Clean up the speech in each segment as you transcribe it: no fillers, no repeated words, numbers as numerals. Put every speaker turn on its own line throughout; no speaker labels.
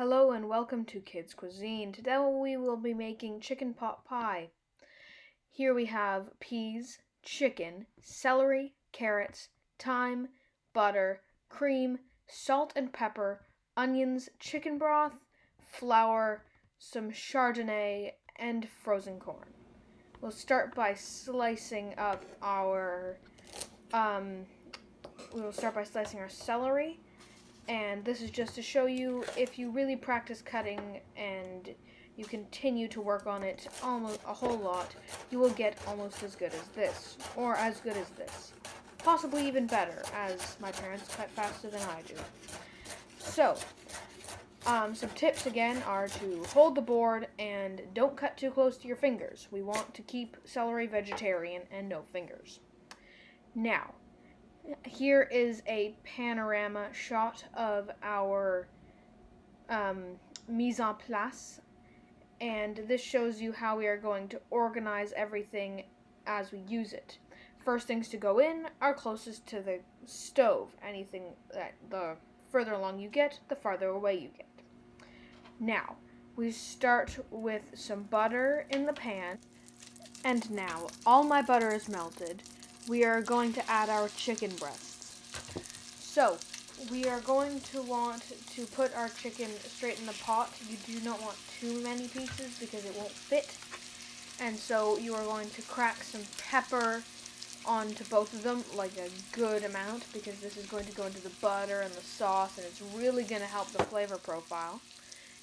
Hello and welcome to Kids Cuisine. Today we will be making chicken pot pie. Here we have peas, chicken, celery, carrots, thyme, butter, cream, salt and pepper, onions, chicken broth, flour, some Chardonnay, and frozen corn. We'll start by slicing up our celery. And this is just to show you, if you really practice cutting and you continue to work on it almost a whole lot, you will get almost as good as this, or as good as this. Possibly even better, as my parents cut faster than I do. So, some tips again are to hold the board and don't cut too close to your fingers. We want to keep celery vegetarian and no fingers. Now, here is a panorama shot of our mise en place, and this shows you how we are going to organize everything as we use it. First things to go in are closest to the stove. Anything that the further along you get, the farther away you get. Now, we start with some butter in the pan, and now all my butter is melted. We are going to add our chicken breasts. So, we are going to want to put our chicken straight in the pot. You do not want too many pieces because it won't fit. And so you are going to crack some pepper onto both of them, like a good amount, because this is going to go into the butter and the sauce, and it's really going to help the flavor profile.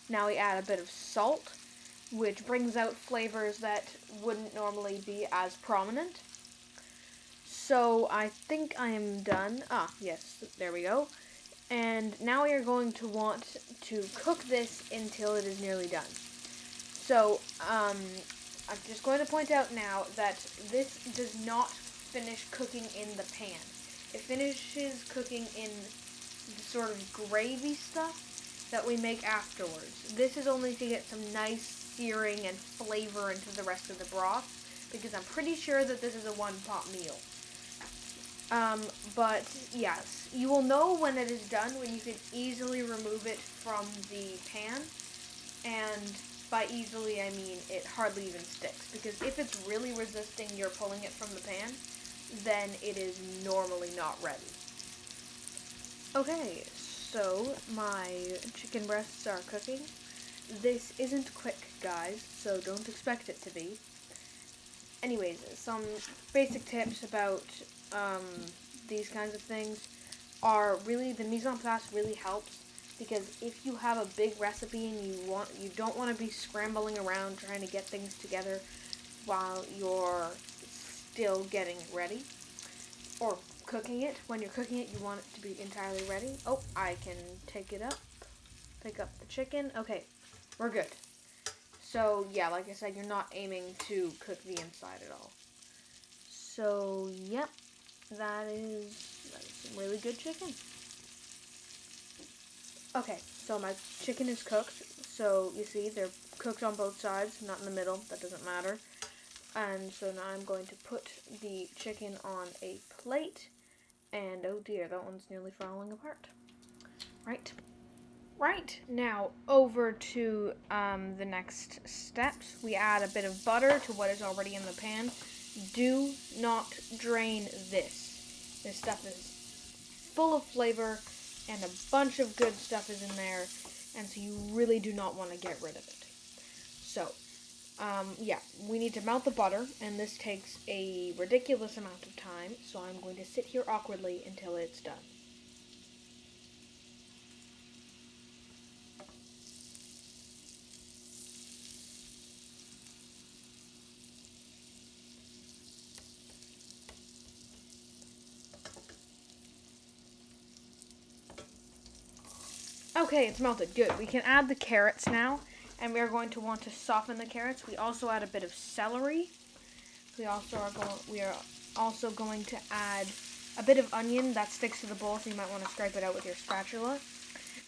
Now we add a bit of salt, which brings out flavors that wouldn't normally be as prominent. So I think I am done. Yes, there we go. And now we are going to want to cook this until it is nearly done. So, I'm just going to point out now that this does not finish cooking in the pan. It finishes cooking in the sort of gravy stuff that we make afterwards. This is only to get some nice searing and flavor into the rest of the broth, because I'm pretty sure that this is a one-pot meal. But yes, you will know when it is done when you can easily remove it from the pan, and by easily I mean it hardly even sticks, because if it's really resisting your pulling it from the pan, then it is normally not ready. Okay, so my chicken breasts are cooking. This isn't quick, guys, so don't expect it to be. Anyways, some basic tips about these kinds of things are really, the mise en place really helps, because if you have a big recipe and you don't want to be scrambling around trying to get things together while you're still getting it ready, or cooking it. When you're cooking it, you want it to be entirely ready. Oh, I can pick up the chicken. Okay, we're good. So yeah, like I said, you're not aiming to cook the inside at all. So yep, that is some really good chicken. Okay, so my chicken is cooked. So you see, they're cooked on both sides, not in the middle. That doesn't matter. And so now I'm going to put the chicken on a plate. And oh dear, that one's nearly falling apart. Right, now over to the next steps. We add a bit of butter to what is already in the pan. Do not drain this. This stuff is full of flavor, and a bunch of good stuff is in there, and so you really do not want to get rid of it. So, yeah, we need to melt the butter, and this takes a ridiculous amount of time, so I'm going to sit here awkwardly until it's done. Okay, it's melted. Good. We can add the carrots now, and we are going to want to soften the carrots. We also add a bit of celery. We are also going to add a bit of onion that sticks to the bowl, so you might want to scrape it out with your spatula.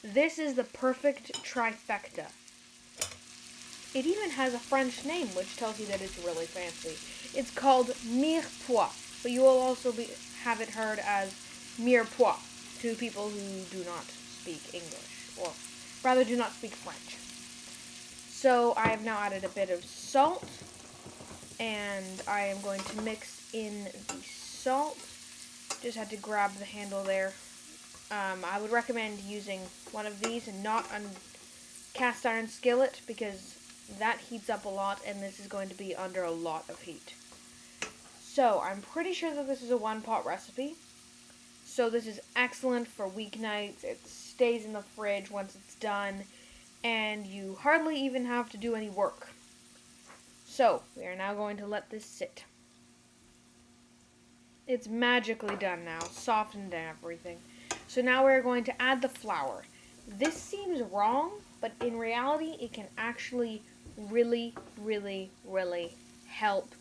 This is the perfect trifecta. It even has a French name, which tells you that it's really fancy. It's called mirepoix, but you will also have it heard as mirepoix to people who do not speak English, or rather do not speak French. So I have now added a bit of salt, and I am going to mix in the salt. Just had to grab the handle there. I would recommend using one of these and not a cast iron skillet, because that heats up a lot, and this is going to be under a lot of heat. So I'm pretty sure that this is a one-pot recipe. So this is excellent for weeknights. It stays in the fridge once it's done, and you hardly even have to do any work. So we are now going to let this sit. It's magically done now, softened and everything. So now we're going to add the flour. This seems wrong, but in reality it can actually really, really, really help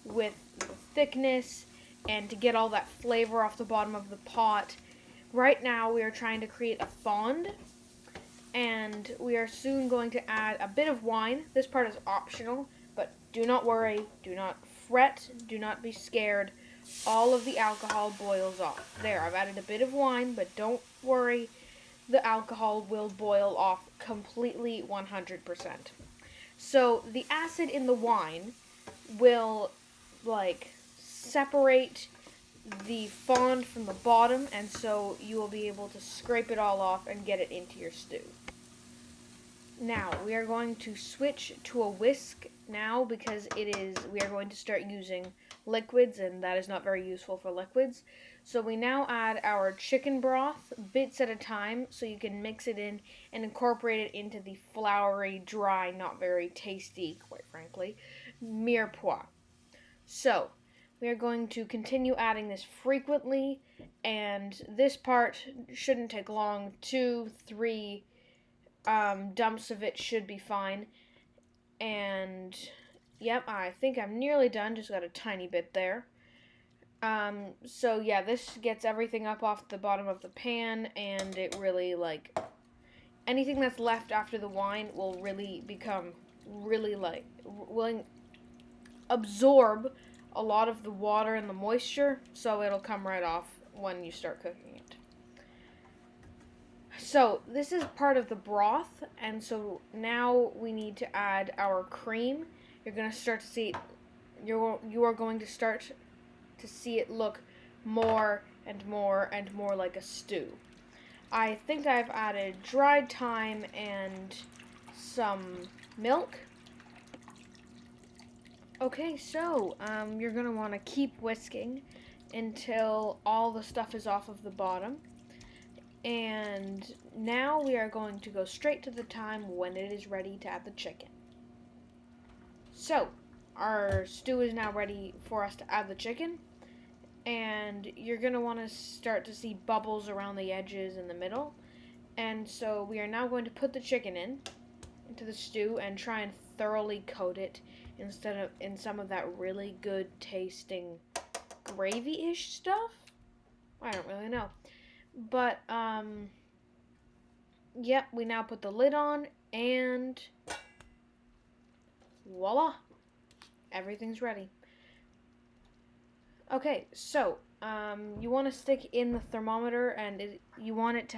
with the thickness and to get all that flavor off the bottom of the pot. Right now we are trying to create a fond, and we are soon going to add a bit of wine. This part is optional, but do not worry, do not fret, do not be scared. All of the alcohol boils off. There, I've added a bit of wine, but don't worry, the alcohol will boil off completely 100%. So the acid in the wine will separate the fond from the bottom, and so you will be able to scrape it all off and get it into your stew. Now we are going to switch to a whisk now, because we are going to start using liquids, and that is not very useful for liquids. So we now add our chicken broth bits at a time, so you can mix it in and incorporate it into the floury, dry, not very tasty, quite frankly, mirepoix. So we are going to continue adding this frequently, and this part shouldn't take long. 2-3 dumps of it should be fine. And yep, I think I'm nearly done, just got a tiny bit there. So yeah, this gets everything up off the bottom of the pan, and it really, anything that's left after the wine will really become really, will absorb a lot of the water and the moisture, so it'll come right off when you start cooking it. So this is part of the broth, and so now we need to add our cream. You're going to start to see, you are going to start to see it look more and more and more like a stew. I think I've added dried thyme and some milk. Okay, so you're going to want to keep whisking until all the stuff is off of the bottom. And now we are going to go straight to the time when it is ready to add the chicken. So, our stew is now ready for us to add the chicken. And you're going to want to start to see bubbles around the edges in the middle. And so we are now going to put the chicken into the stew and try and thoroughly coat it instead of in some of that really good tasting gravy-ish stuff. I don't really know. But, yep, we now put the lid on, and voila, everything's ready. Okay, so, you want to stick in the thermometer, and you want it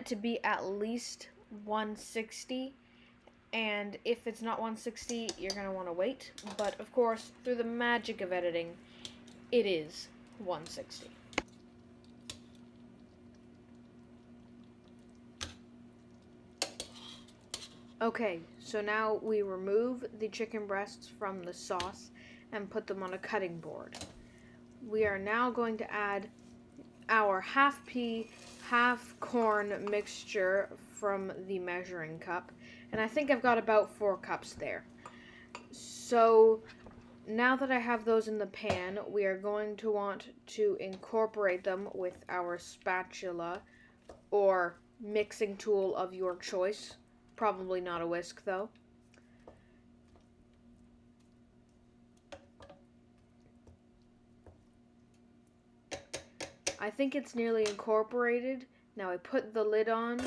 to be at least 160, and if it's not 160, you're going to want to wait, but of course, through the magic of editing, it is 160. Okay, so now we remove the chicken breasts from the sauce and put them on a cutting board. We are now going to add our half pea, half corn mixture from the measuring cup, and I think I've got about 4 cups there. So now that I have those in the pan, we are going to want to incorporate them with our spatula or mixing tool of your choice. Probably not a whisk, though. I think it's nearly incorporated. Now I put the lid on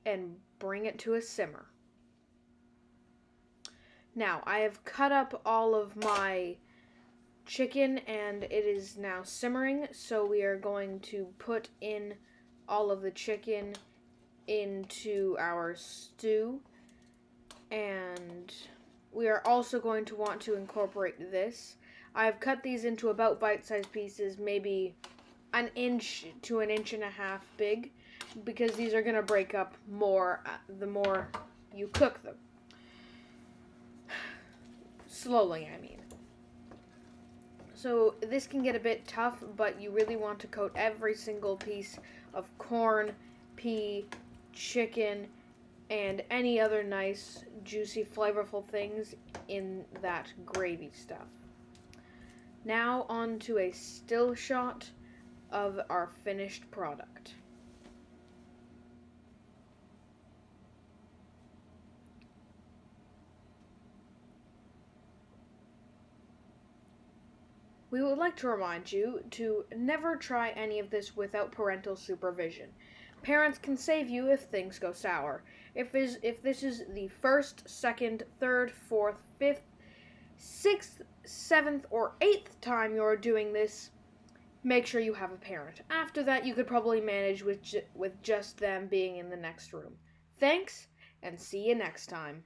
and bring it to a simmer. Now, I have cut up all of my chicken and it is now simmering, so we are going to put in all of the chicken into our stew, and we are also going to want to incorporate this. I've cut these into about bite-sized pieces, maybe an inch to an inch and a half big, because these are going to break up more the more you cook them. Slowly, I mean. So this can get a bit tough, but you really want to coat every single piece of corn, pea, chicken, and any other nice, juicy, flavorful things in that gravy stuff. Now on to a still shot of our finished product. We would like to remind you to never try any of this without parental supervision. Parents can save you if things go sour. If this is the first, second, third, fourth, fifth, sixth, seventh, or eighth time you're doing this, make sure you have a parent. After that, you could probably manage with just them being in the next room. Thanks, and see you next time.